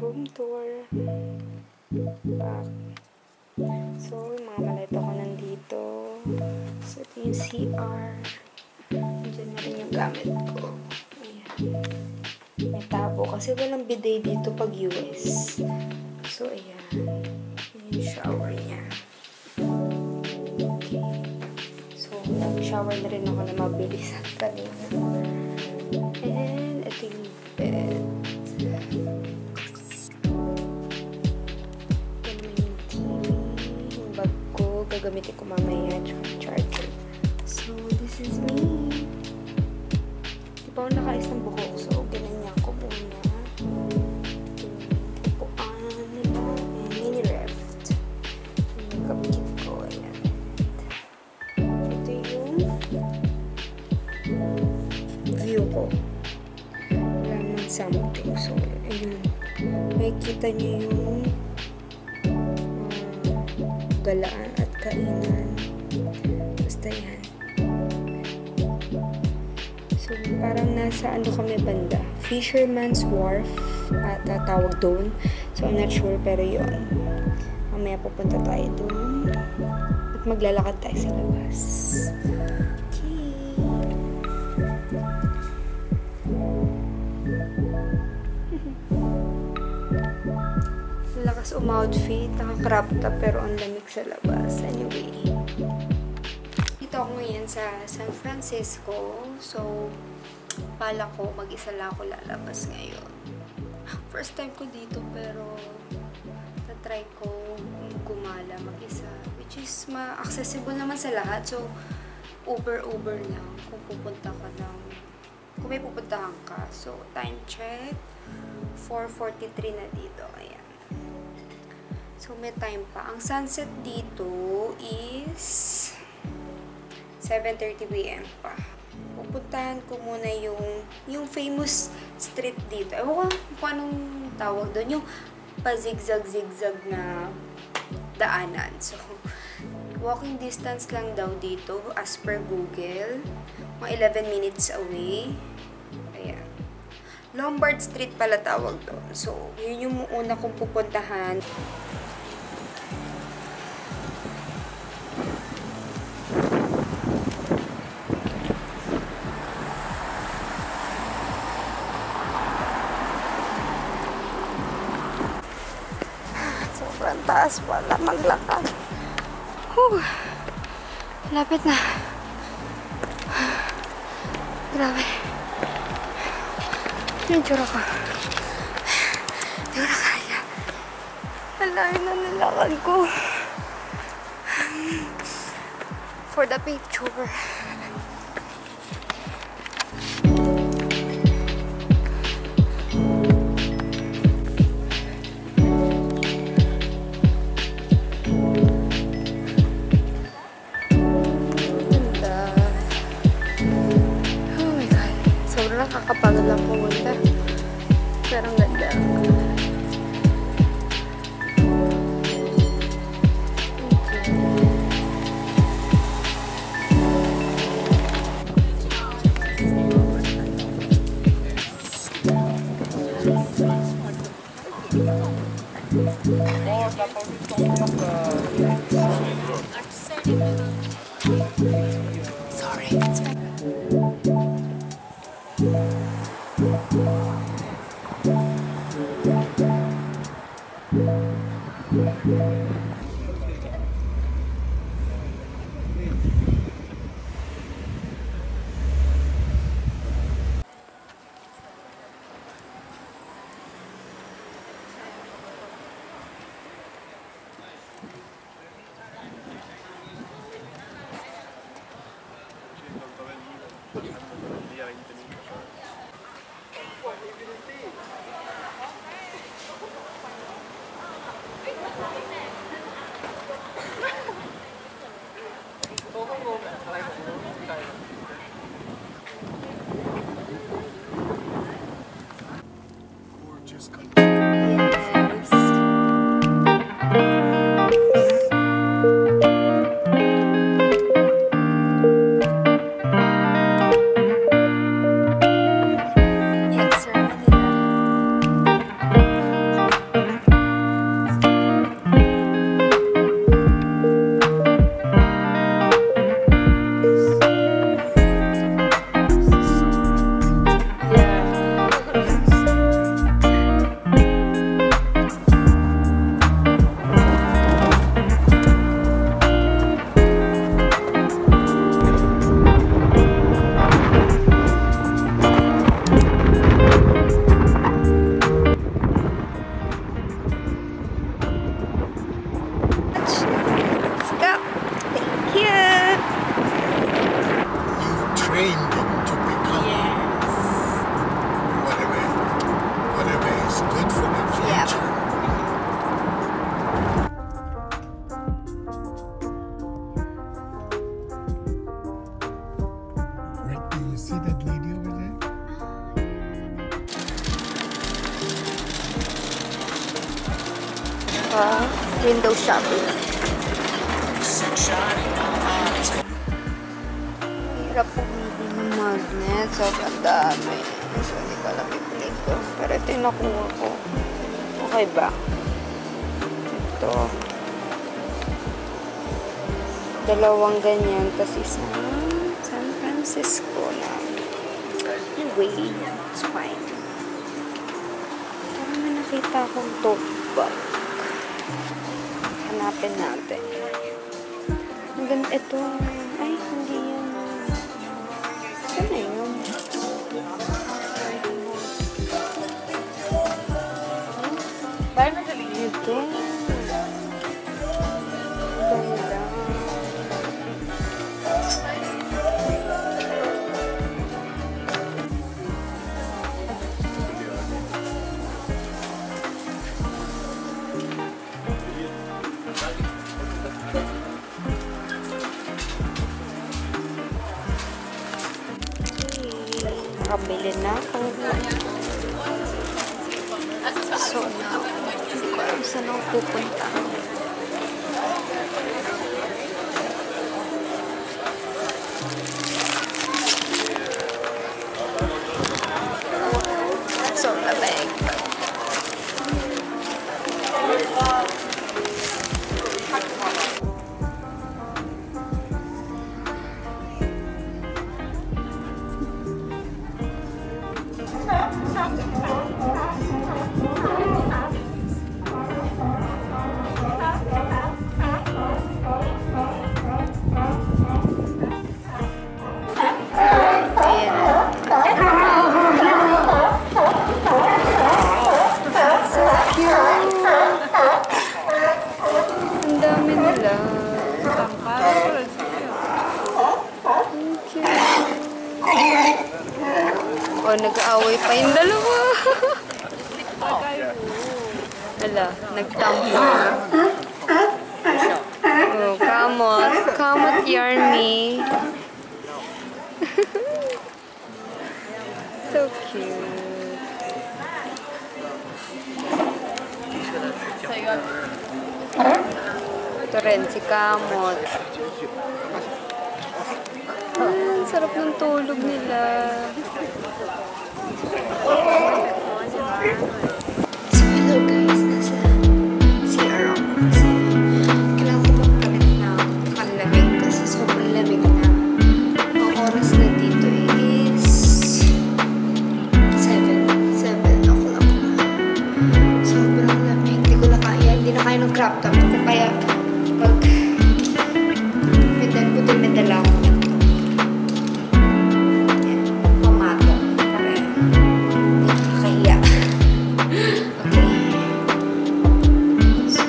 Room tour. Back. So, yung mga maleta ko nandito. So, ito yung CR. Diyan na rin yung gamit ko. Ayan. May tabo kasi walang bidet dito pag US. So, ayan. Yung shower niya. Okay. So, nag-shower na rin ako na mabilis at kanina. And, ito yung bed. Gagamitin ko mamaya charger. So, this is me. Di pa ako nakaayos ng buhok. So, ginanyan ko muna. Upuan nila. Mini reft. Yung makeup kit ko. Ayan. Ito yung view ko. Wala nang something. So, ayun. Makikita niyo yung galaan at kainan. Basta yan. So, parang nasa ano kami banda. Fisherman's Wharf at tawag doon. So, I'm not sure pero yun. Mamaya pupunta tayo doon. At maglalakad tayo sa labas. Lakas outfit, naka-crop top pero ang lamig sa labas. Anyway, dito ako ngayon sa San Francisco. So, pala ko, mag-isa lang ako lalabas ngayon. First time ko dito pero tatry ko gumala mag-isa. Which is accessible naman sa lahat. So, Uber lang kung pupunta ka ng kung may pupuntahan ka. So, time check 4:43 na dito. Ayan. So, may time pa. Ang sunset dito is 7:30 p.m. pa. Pupuntahan ko muna yung famous street dito. Ewan ko kung anong tawag doon. Yung pa-zigzag-zigzag na daanan. So, walking distance lang daw dito as per Google. Mga 11 minutes away. Ayan. Lombard Street pala tawag doon. So, yun yung una kong pupuntahan. Sobrang taas pala maglakad. Lapit na. Grabe. Nansura ko. Hindi ko na kaya. Alayo na nilakad ko. For the picture. Nakakapagod lang pumunta. Pero ang ganda. Sorry. Window shopping. Hirap pumili ng magnet. Sobrang dami. So, hindi ko alam i-play ko. Pero ito yung nakuha ko. Okay ba? Ito. Dalawang ganyan. Tapos isang San Francisco na. Anyway, it's fine. Parang may nakita akong tote bag. Hanapin natin. Ang ganda ito. Ay, hindi yan. Saan na yun? Ito. Ganda. Nakabili na ako. So now, hindi ko alam saan ako pupunta. So lamig. Ang dami nila. Oh, nag-aaway pa yung dalawa. Hala, nagtampo. Oh, kamot. Kamot yarny. So cute. Ito rin, si Kamot. Ang sarap ng tulog nila. So, hello guys. Nasa CR ako kasi kailangan ko magpalit na panlamig kasi sobrang lamig na. Ang oras na dito is 7 o'clock na. Sobrang lamig. Hindi ko na kaya. Hindi na kaya ng crop top ko. Kaya pag may dala ako na ito. Pamato. Para hindi kakahiya. Okay. So,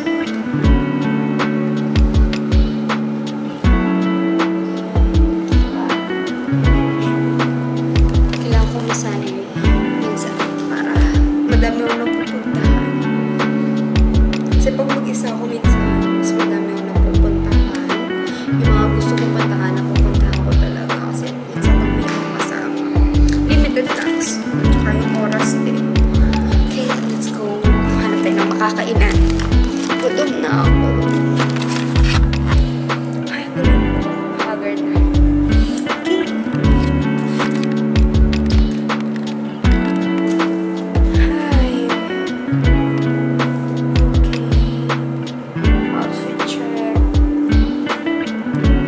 kailangan ko masanay minsan para madami ako nang pupuntahan. Kasi pag mag-isa ako minsan, mas madami ako nang pupuntahan. Yung mga gusto kong puntahan, napupuntahan ko talaga. Kasi minsan pag may akong kasama, limited times. Tsaka yung oras din. Okay, let's go. Hanap tayo ng makakainan. Gutom na ako. Ay, gutom ko. Haggard na. Okay. Hi. Okay. Outfit check.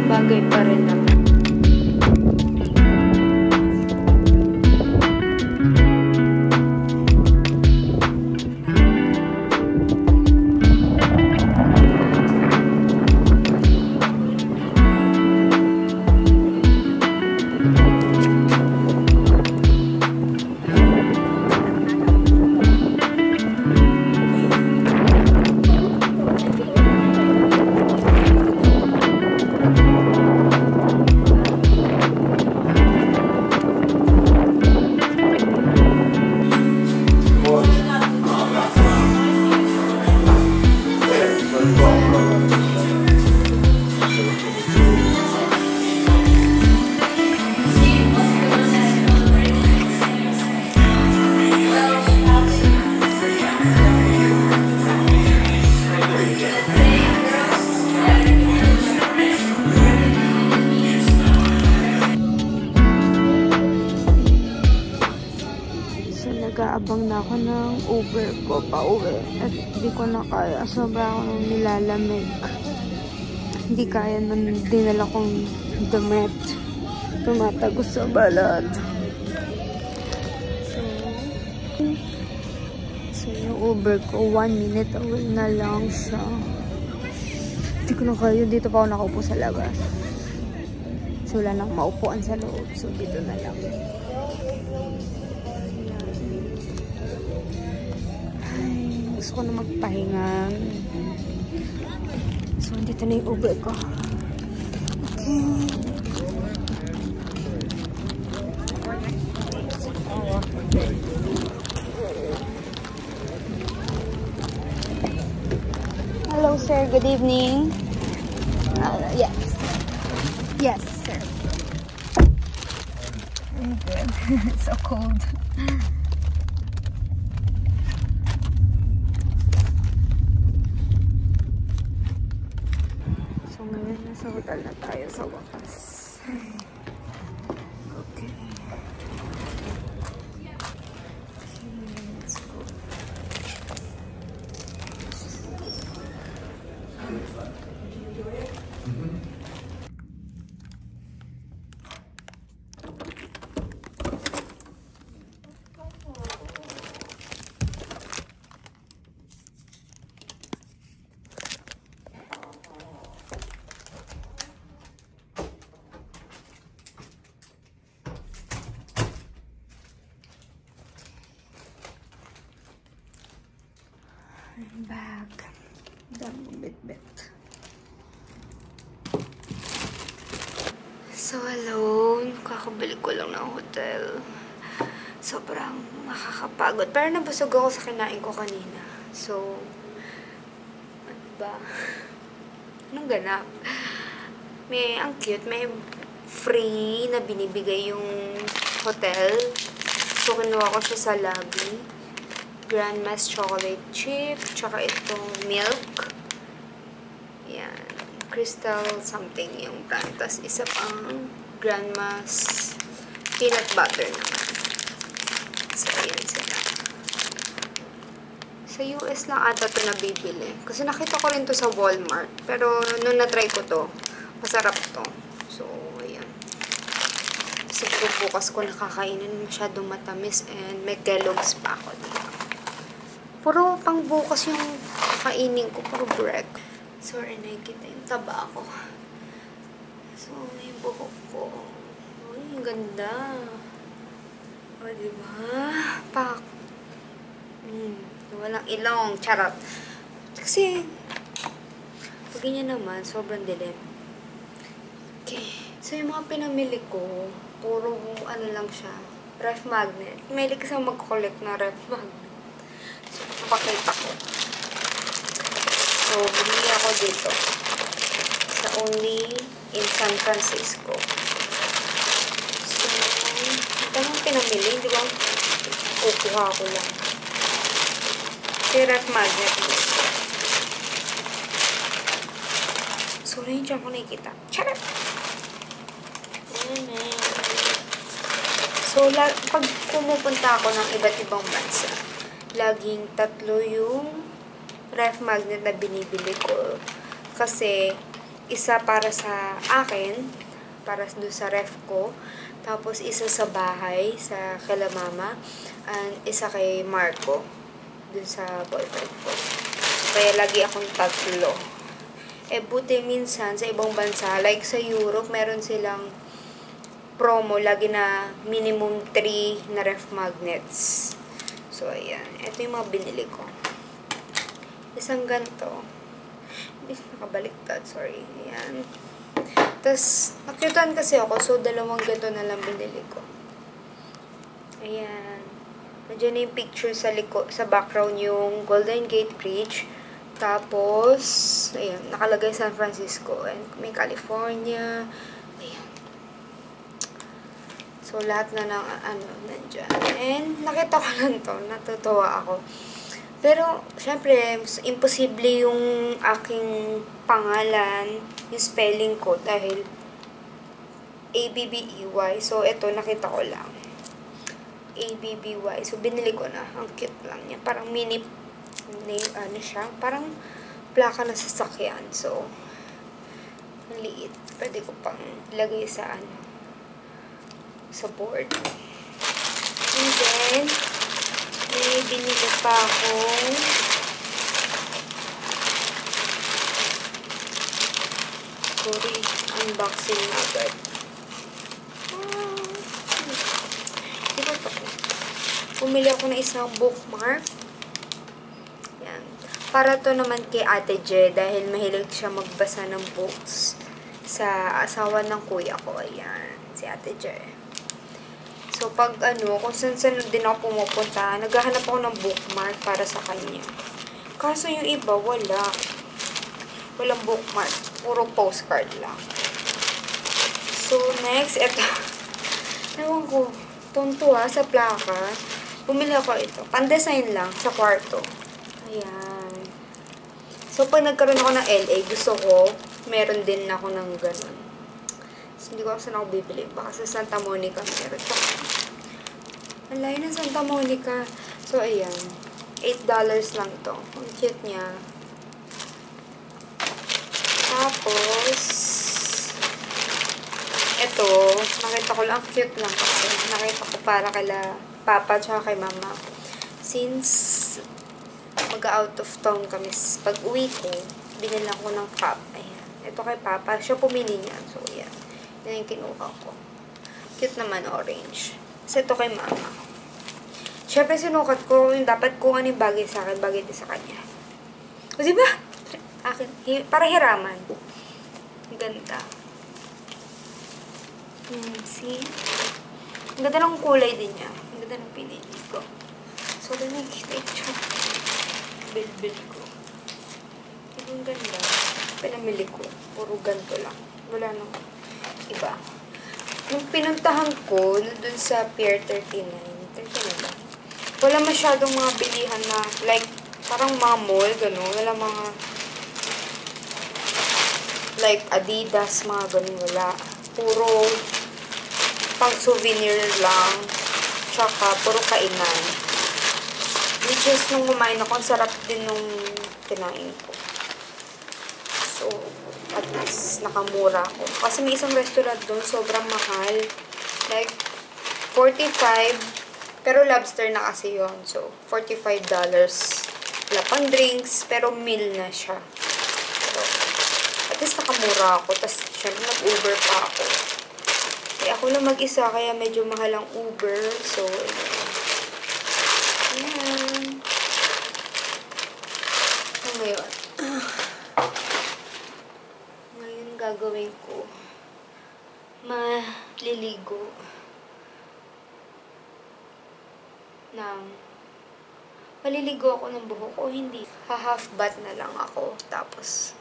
Bagay pa rin naman. ako ng Uber ko pa uwi. At di ko na kaya. Sobra ako nang nilalamig. Hindi kaya nang dinala kong damit. Tumatagos sa balat. So yung Uber ko, 1 minute away na lang siya. Hindi ko na kaya. Dito pa ako nakaupo sa labas. So wala nang maupuan sa loob. So dito na lang. Gusto ko na magpahinga. So, dito na yung Uber ko. Okay. Hello, sir. Good evening. Yes. Yes, sir. Very good. It's so cold. Nasa hotel na tayo sa wakas. Okay. Let's go. I'm back. Daming bit-bit. So, alone. Kakabalik ko lang ng hotel. Sobrang nakakapagod. Pero nabusog ako sa kinain ko kanina. So, ano ba? Anong ganap? Ang cute. May free na binibigay yung hotel. So, kinuha ko siya sa lobby. Grandma's chocolate chip, tsaka itong milk. Yan. Crystal something yung brand. Tapos isa pang Grandma's peanut butter naman. So, yan sila. Sa US lang ata ito nabibili. Kasi nakita ko rin to sa Walmart. Pero nung na-try ko to, masarap to. So, ayan. Siguro bukas ko nakakainin, masyadong matamis and may Kellogg's pa ako dito. Puro pang bukas yung kainin ko, puro bread. Sorry, nakikita yung taba ko. So, yung buhok ko. Uy, ang ganda. O, diba? Pak. Walang ilong. Charot. Kasi, pag ganyan naman, sobrang dilim. Okay. So, yung mga pinamili ko, puro ano lang siya. Ref magnet. Mahilig kasi mag-collect na ref magnet. So, napakita ko. So, bumili ako dito. Sa Only in San Francisco. So, ito yung pinamili. Di ba? Kukuha ko lang. Si ref magnet. So, na yun dyan ko nakikita. Charot! So, pag pumupunta ako ng iba't ibang bansa, laging 3 yung ref magnet na binibili ko. Kasi, isa para sa akin, para doon sa ref ko. Tapos, isa sa bahay, sa kila mama. And isa kay Marco, doon sa boyfriend ko. Kaya, lagi akong 3. Buti minsan sa ibang bansa, like sa Europe, meron silang promo, lagi na minimum 3 na ref magnets. So, ayan. Ito yung mga binili ko. Isang ganito. Hindi nakabaliktad. Sorry. Ayan. Tapos, nakyutan kasi ako. So, 2 ganito na lang binili ko. Ayan. Nandiyan na yung picture sa background yung Golden Gate Bridge. Tapos, ayan. Nakalagay San Francisco. And may California. Ayan. So, lahat na ng nandyan. And, nakita ko lang to. Natutuwa ako. Pero, syempre, imposible yung aking pangalan, yung spelling ko, dahil ABBEY. So, ito, nakita ko lang. ABBY. So, binili ko na. Ang cute lang niya. Parang mini, ano siya, parang plaka na sasakyan. So, ang liit. Pwede ko pang lagay sa sa board. And then, may binili pa akong sorry, unboxing na agad. Diba ito ko? Pumili ako ng isang bookmark. Yan. Para to naman kay Ate Je dahil mahilig siya magbasa ng books sa asawa ng kuya ko. Ayan. Si Ate Je. So, pag kung saan din ako pumupunta, naghahanap ako ng bookmark para sa kanya. Kaso yung iba, wala. Walang bookmark. Puro postcard lang. So, next, eto. Ewan ko. Tuntua sa plaka. Bumili ako ito. Pan-design lang sa kwarto. Ayan. So, pag nagkaroon ako ng LA, gusto ko, meron din ako ng ganun. So, hindi ko saan ako bibili. Baka sa Santa Monica meron. Ang layo ng Santa Monica. So, ayan. $8 lang to. Ang cute niya. Tapos, ito, nakita ko lang, cute lang kasi. Nakita ko para kala papa tsaka kay mama. Since, mag-out of town kami, pag uwi ko, binilang ko ng cup. Ayan. Ito kay papa. Siya pumili niya. So, ayan. Yan yung kinuha ko. Cute naman, orange. Kasi ito kay mama. Siyempre, sinukat ko yung dapat kung ano yung bagay sa akin, bagay din sa kanya. O, diba? Akin, para hiraman. Ganda. See? Ang ganda ng kulay din niya. Ang ganda ng pinili ko. So, rin nakikita yung bil-bil ko. Ang ganda. Pinamili ko. Puro ganito lang. Wala nang iba. Yung pinuntahan ko, dun sa Pier 39. 39 ba? Wala masyadong mga bilihan na, like, parang mga mall, gano'n. Wala mga, like, Adidas, mga gano'n, wala. Puro, pang souvenir lang. Tsaka, puro kainan. Which is, nung kumain ako, ang sarap din nung kinain ko. So, at least, nakamura ako. Kasi may isang restaurant doon, sobrang mahal. Like, 45, pero lobster na kasi yun. So, $45. Wala pang drinks, pero meal na siya. So, at least nakamura ako. Tapos, syempre, nag-Uber pa ako. Eh, ako lang mag-isa, kaya medyo mahal ang Uber. So, ayan. So, ngayon gagawin ko, maliligo maliligo ako ng buhok o hindi. Ha-half bath na lang ako. Tapos,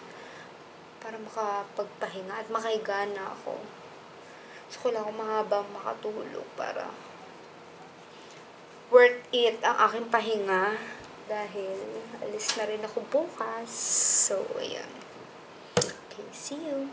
para makapagpahinga at makahiga na ako. So, kailangan ko mahabang makatulog para worth it ang aking pahinga. Dahil, alis na rin ako bukas. So, ayan. Okay, see you.